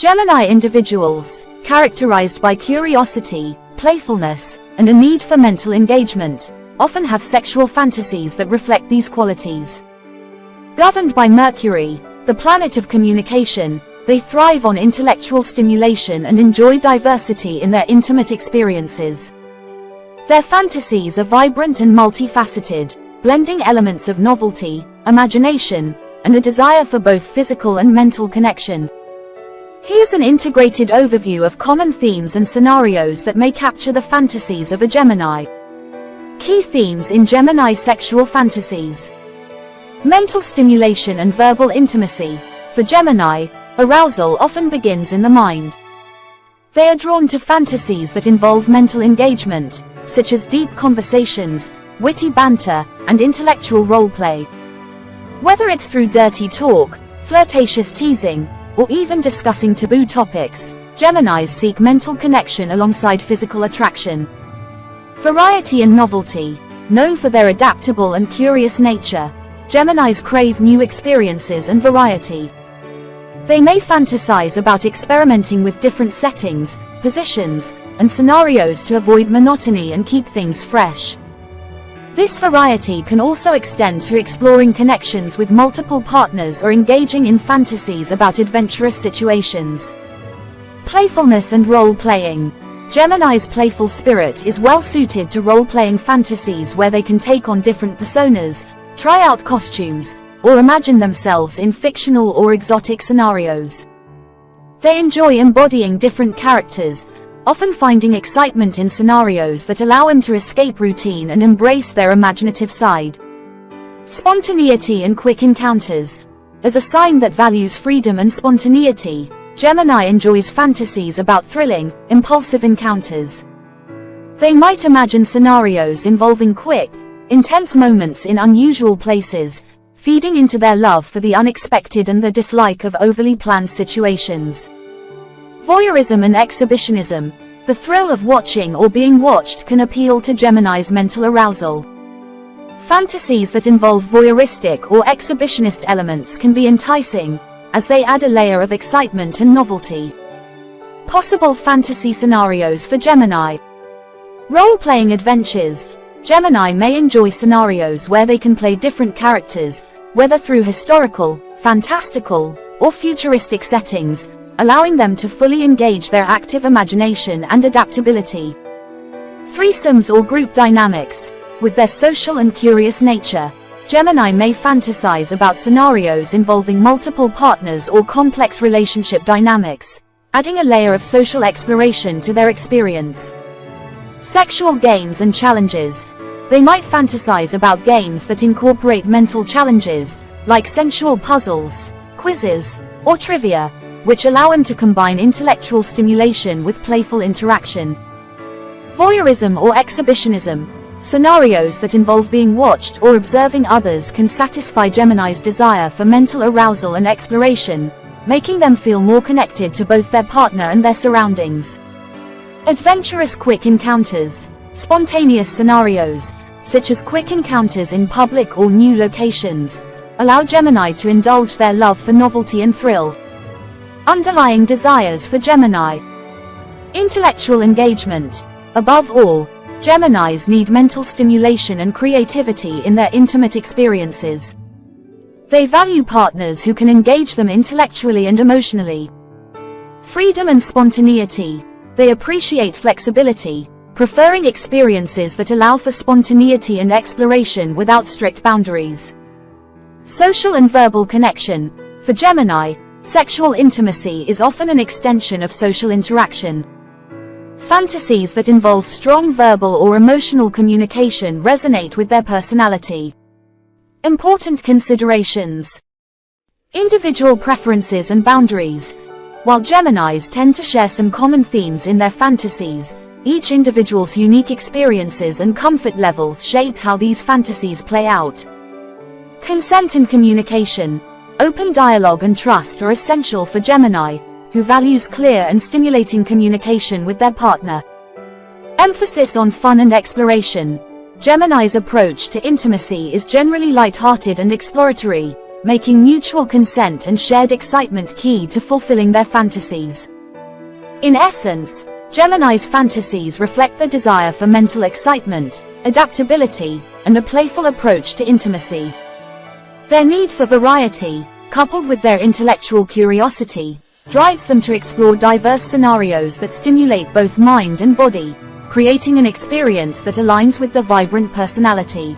Gemini individuals, characterized by curiosity, playfulness, and a need for mental engagement, often have sexual fantasies that reflect these qualities. Governed by Mercury, the planet of communication, they thrive on intellectual stimulation and enjoy diversity in their intimate experiences. Their fantasies are vibrant and multifaceted, blending elements of novelty, imagination, and a desire for both physical and mental connection. Here's an integrated overview of common themes and scenarios that may capture the fantasies of a Gemini. Key themes in Gemini sexual fantasies. Mental stimulation and verbal intimacy. For Gemini, arousal often begins in the mind. They are drawn to fantasies that involve mental engagement, such as deep conversations, witty banter, and intellectual role-play. Whether it's through dirty talk, flirtatious teasing, or even discussing taboo topics, Geminis seek mental connection alongside physical attraction. Variety and novelty. Known for their adaptable and curious nature, Geminis crave new experiences and variety. They may fantasize about experimenting with different settings, positions, and scenarios to avoid monotony and keep things fresh. This variety can also extend to exploring connections with multiple partners or engaging in fantasies about adventurous situations. Playfulness and role-playing. Gemini's playful spirit is well suited to role-playing fantasies where they can take on different personas, try out costumes, or imagine themselves in fictional or exotic scenarios. They enjoy embodying different characters, often finding excitement in scenarios that allow them to escape routine and embrace their imaginative side. Spontaneity and quick encounters. As a sign that values freedom and spontaneity, Gemini enjoys fantasies about thrilling, impulsive encounters. They might imagine scenarios involving quick, intense moments in unusual places, feeding into their love for the unexpected and the dislike of overly planned situations. Voyeurism and exhibitionism. The thrill of watching or being watched can appeal to Gemini's mental arousal. Fantasies that involve voyeuristic or exhibitionist elements can be enticing, as they add a layer of excitement and novelty. Possible fantasy scenarios for Gemini. Role-playing adventures. Gemini may enjoy scenarios where they can play different characters, whether through historical, fantastical, or futuristic settings, allowing them to fully engage their active imagination and adaptability. Threesomes or group dynamics. With their social and curious nature, Gemini may fantasize about scenarios involving multiple partners or complex relationship dynamics, adding a layer of social exploration to their experience. Sexual games and challenges. They might fantasize about games that incorporate mental challenges, like sensual puzzles, quizzes, or trivia, which allow them to combine intellectual stimulation with playful interaction. Voyeurism or exhibitionism. Scenarios that involve being watched or observing others can satisfy Gemini's desire for mental arousal and exploration, making them feel more connected to both their partner and their surroundings. Adventurous quick encounters. Spontaneous scenarios, such as quick encounters in public or new locations, allow Gemini to indulge their love for novelty and thrill. Underlying desires for Gemini. Intellectual engagement. Above all, Geminis need mental stimulation and creativity in their intimate experiences. They value partners who can engage them intellectually and emotionally. Freedom and spontaneity. They appreciate flexibility, preferring experiences that allow for spontaneity and exploration without strict boundaries. Social and verbal connection. For Gemini, sexual intimacy is often an extension of social interaction. Fantasies that involve strong verbal or emotional communication resonate with their personality. Important considerations. Individual preferences and boundaries. While Geminis tend to share some common themes in their fantasies, each individual's unique experiences and comfort levels shape how these fantasies play out. Consent and communication. Open dialogue and trust are essential for Gemini, who values clear and stimulating communication with their partner. Emphasis on fun and exploration. Gemini's approach to intimacy is generally light-hearted and exploratory, making mutual consent and shared excitement key to fulfilling their fantasies. In essence, Gemini's fantasies reflect their desire for mental excitement, adaptability, and a playful approach to intimacy. Their need for variety, coupled with their intellectual curiosity, drives them to explore diverse scenarios that stimulate both mind and body, creating an experience that aligns with their vibrant personality.